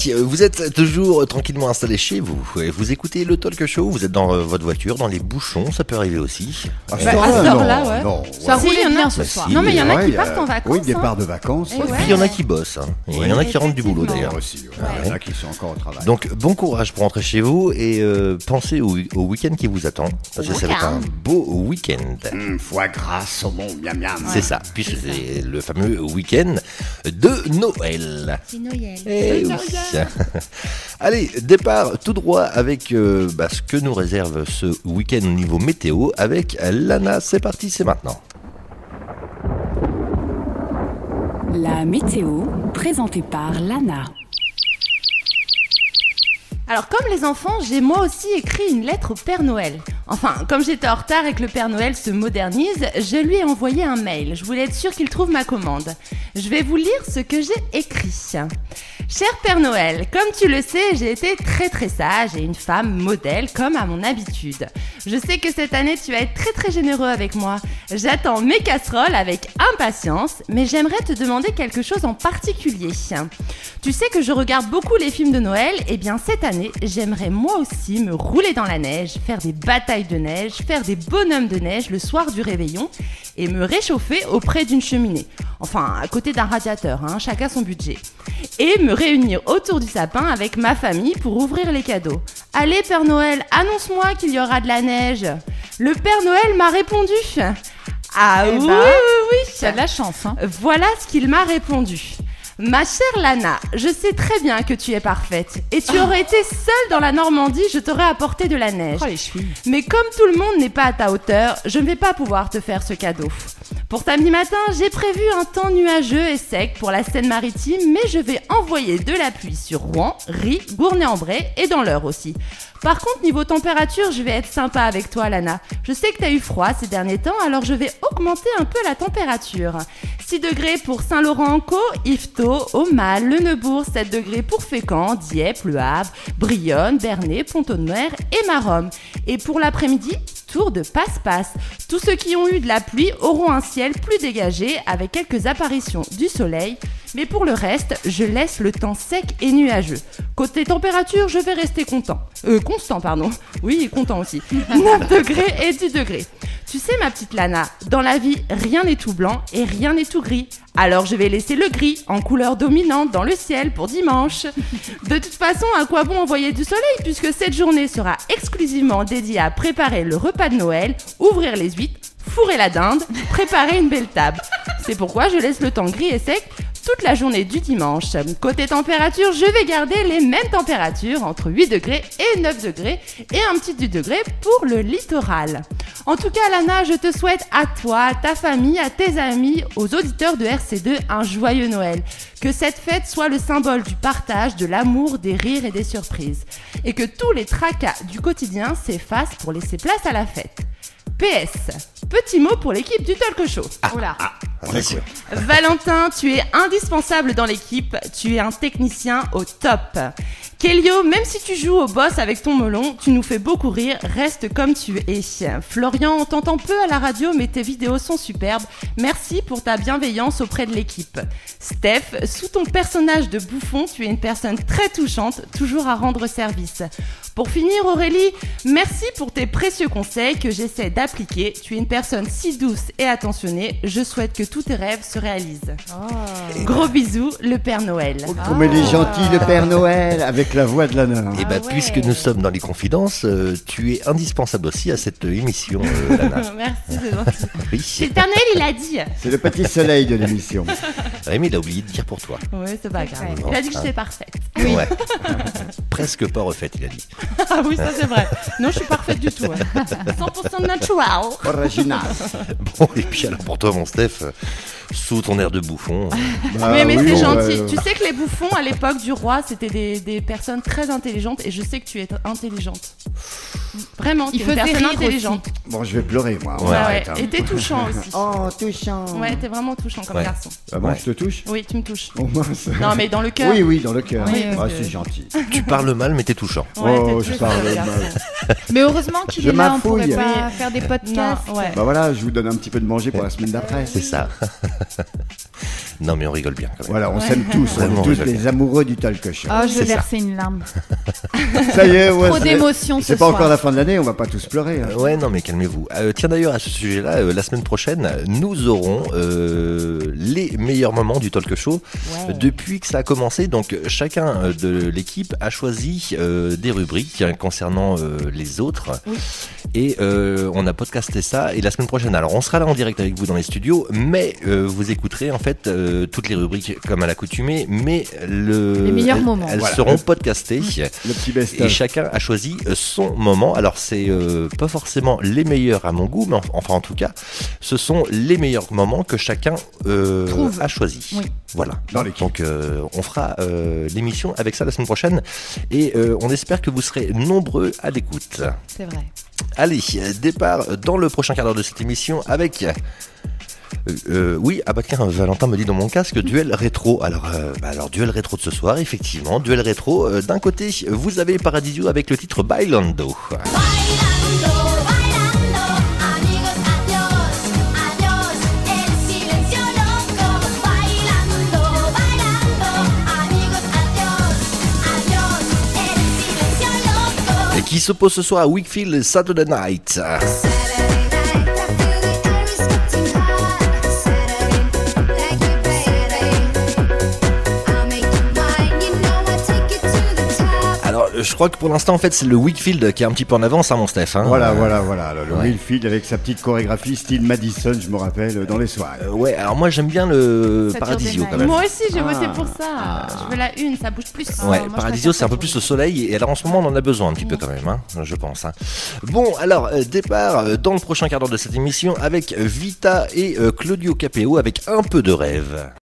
Vous êtes toujours tranquillement installé chez vous. Vous écoutez le talk show, vous êtes dans votre voiture, dans les bouchons, ça peut arriver aussi. À cette heure-là, ouais. Non, Ça roule bien ce soir. Non, mais il y en a qui partent en vacances. Oui, départ de vacances. Et puis il y en a qui bossent. Et il y en a qui rentrent du boulot d'ailleurs. Aussi, il y en a qui sont encore au travail. Donc bon courage pour rentrer chez vous et pensez au week-end qui vous attend. Parce que ça va être un beau week-end. Foie gras, saumon, miam miam. C'est ça, puis c'est le fameux week-end de Noël. C'est Noël. Eh oui. Allez, départ tout droit avec ce que nous réserve ce week-end au niveau météo avec Lana. C'est parti, c'est maintenant. La météo, présentée par Lana. Alors comme les enfants, j'ai moi aussi écrit une lettre au Père Noël. Enfin, comme j'étais en retard et que le Père Noël se modernise, je lui ai envoyé un mail. Je voulais être sûre qu'il trouve ma commande. Je vais vous lire ce que j'ai écrit. Cher Père Noël, comme tu le sais, j'ai été très sage et une femme modèle comme à mon habitude. Je sais que cette année tu vas être très généreux avec moi. J'attends mes casseroles avec impatience, mais j'aimerais te demander quelque chose en particulier. Tu sais que je regarde beaucoup les films de Noël, et bien cette année, j'aimerais moi aussi me rouler dans la neige, faire des batailles de neige, faire des bonhommes de neige le soir du réveillon et me réchauffer auprès d'une cheminée. Enfin, à côté d'un radiateur, chacun son budget. Et me réunir autour du sapin avec ma famille pour ouvrir les cadeaux. Allez Père Noël, annonce-moi qu'il y aura de la neige. Le Père Noël m'a répondu. Ah oui. T'as de la chance, hein. Voilà ce qu'il m'a répondu. Ma chère Lana, je sais très bien que tu es parfaite et tu aurais été seule dans la Normandie, je t'aurais apporté de la neige. Oh les chevilles. Mais comme tout le monde n'est pas à ta hauteur, je ne vais pas pouvoir te faire ce cadeau. Pour samedi matin, j'ai prévu un temps nuageux et sec pour la Seine-Maritime, mais je vais envoyer de la pluie sur Rouen, Ry, Gournay-en-Bray et dans l'Eure aussi. Par contre, niveau température, je vais être sympa avec toi, Lana. Je sais que t'as eu froid ces derniers temps, alors je vais augmenter un peu la température. 6 degrés pour Saint-Laurent-en-Caux, Yvetot, Aumale, Le Neubourg, 7 degrés pour Fécamp, Dieppe, Le Havre, Brionne, Bernay, Pont-Audemer et Maromme. Et pour l'après-midi, tour de passe-passe. Tous ceux qui ont eu de la pluie auront un ciel plus dégagé avec quelques apparitions du soleil. Mais pour le reste, je laisse le temps sec et nuageux. Côté température, je vais rester constant. Oui, content aussi. 9 degrés et 10 degrés. Tu sais, ma petite Lana, dans la vie, rien n'est tout blanc et rien n'est tout gris. Alors je vais laisser le gris en couleur dominante dans le ciel pour dimanche. De toute façon, à quoi bon envoyer du soleil puisque cette journée sera exclusivement dédiée à préparer le repas de Noël, ouvrir les huîtres, fourrer la dinde, préparer une belle table. C'est pourquoi je laisse le temps gris et sec toute la journée du dimanche. Côté température, je vais garder les mêmes températures entre 8 degrés et 9 degrés et un petit 10 degrés pour le littoral. En tout cas, Lana, je te souhaite à toi, à ta famille, à tes amis, aux auditeurs de RC2 un joyeux Noël. Que cette fête soit le symbole du partage, de l'amour, des rires et des surprises. Et que tous les tracas du quotidien s'effacent pour laisser place à la fête. PS, petit mot pour l'équipe du Talk Show. Valentin, tu es indispensable dans l'équipe, tu es un technicien au top. Kellyo, même si tu joues au boss avec ton melon, tu nous fais beaucoup rire, reste comme tu es. Florian, on t'entend peu à la radio, mais tes vidéos sont superbes. Merci pour ta bienveillance auprès de l'équipe. Steph, sous ton personnage de bouffon, tu es une personne très touchante, toujours à rendre service. Pour finir, Aurélie, merci pour tes précieux conseils que j'essaie d'appliquer. Tu es une personne si douce et attentionnée. Je souhaite que tous tes rêves se réalisent. Oh. Gros bisous, le Père Noël. Oh, comme il est gentil, le Père Noël, avec la voix de Lana. Et puisque nous sommes dans les confidences, tu es indispensable aussi à cette émission, Lana. Merci, c'est gentil. Oui. C'est le Père Noël, il a dit. C'est le petit soleil de l'émission. Rémi, il a oublié de dire pour toi. Oui, c'est pas grave. Il a dit que j'étais parfaite. Oui. Ouais. Presque pas refaite, il a dit. Ah oui, ça c'est vrai. Non, je suis parfaite du tout. 100% natural. Original. Bon, et puis alors pour toi, mon Steph, sous ton air de bouffon. Mais oui, c'est gentil. Tu sais que les bouffons, à l'époque du roi, c'était des personnes très intelligentes et je sais que tu es intelligente. Vraiment, tu es une personne intelligente. Bon, je vais pleurer, moi. Ouais. Et t'es touchant aussi. Oh, touchant. Ouais, t'es vraiment touchant comme garçon. Moi, je te touche ? Oui, tu me touches. Oh, mince. Non, mais dans le cœur. Oui, dans le cœur. Oui, c'est gentil. Tu parles mal, mais t'es touchant. Ouais, je parle mal. Mais heureusement qu'il est là, on pourrait pas faire des podcasts. Non, ouais. Bah voilà, je vous donne un petit peu de manger pour la semaine d'après. C'est ça. Non, mais on rigole bien quand même. Voilà, on s'aime tous, on Vraiment, est tous rigole des bien. amoureux du talk show. Oh, je C'est vais ça. verser une larme. Ça y est, ouais, Trop d'émotions ce c'est pas soir. encore la fin de l'année, on va pas tous pleurer. Hein. Ouais, non, mais calmez-vous. Tiens, d'ailleurs, à ce sujet-là, la semaine prochaine, nous aurons les meilleurs moments du talk show depuis que ça a commencé. Donc, chacun de l'équipe a choisi des rubriques concernant les autres. Oui. Et on a podcasté ça. Et la semaine prochaine, alors on sera là en direct avec vous dans les studios, mais vous écouterez en fait toutes les rubriques comme à l'accoutumée, mais Les meilleurs moments. elles Voilà. seront podcastées. Le petit Et best-of. chacun a choisi son moment. Alors c'est pas forcément les meilleurs à mon goût, mais enfin en tout cas, ce sont les meilleurs moments que chacun Trouve. a choisi. Oui. Voilà. Dans l'équipe. Donc on fera l'émission avec ça la semaine prochaine et on espère que vous serez nombreux à l'écoute. C'est vrai. Allez, départ dans le prochain quart d'heure de cette émission avec... oui, ah bah tiens, Valentin me dit dans mon casque duel rétro. Alors duel rétro de ce soir, effectivement, duel rétro. D'un côté, vous avez Paradisio avec le titre Bailando. Bailando, bailando, amigos, adiós, adiós, el silencio loco. Bailando, bailando, amigos, adiós, adiós, el silencio loco. Et qui s'oppose ce soir à Wakefield Saturday Night. Saturday night, I feel the air is getting hot. Saturday, like you, baby. I'll make you mine, you know I take it to the top. Alors, je crois que pour l'instant, en fait, c'est le Wakefield qui est un petit peu en avance, hein, mon Steph. Hein. Voilà. Le ouais. Wilfield avec sa petite chorégraphie style Madison, je me rappelle, dans les soirées. Ouais, alors moi j'aime bien le Saturday Paradisio Night. quand même. Moi aussi, j'ai voté Ah. pour ça. Je veux la une, ça bouge plus. Ouais, Moi, je Paradisio préfère c'est un peu ça. plus au soleil et alors en ce moment on en a besoin un petit peu quand même, hein, je pense. Hein. Bon, alors départ dans le prochain quart d'heure de cette émission avec Vita et Claudio Capéo avec un peu de rêve.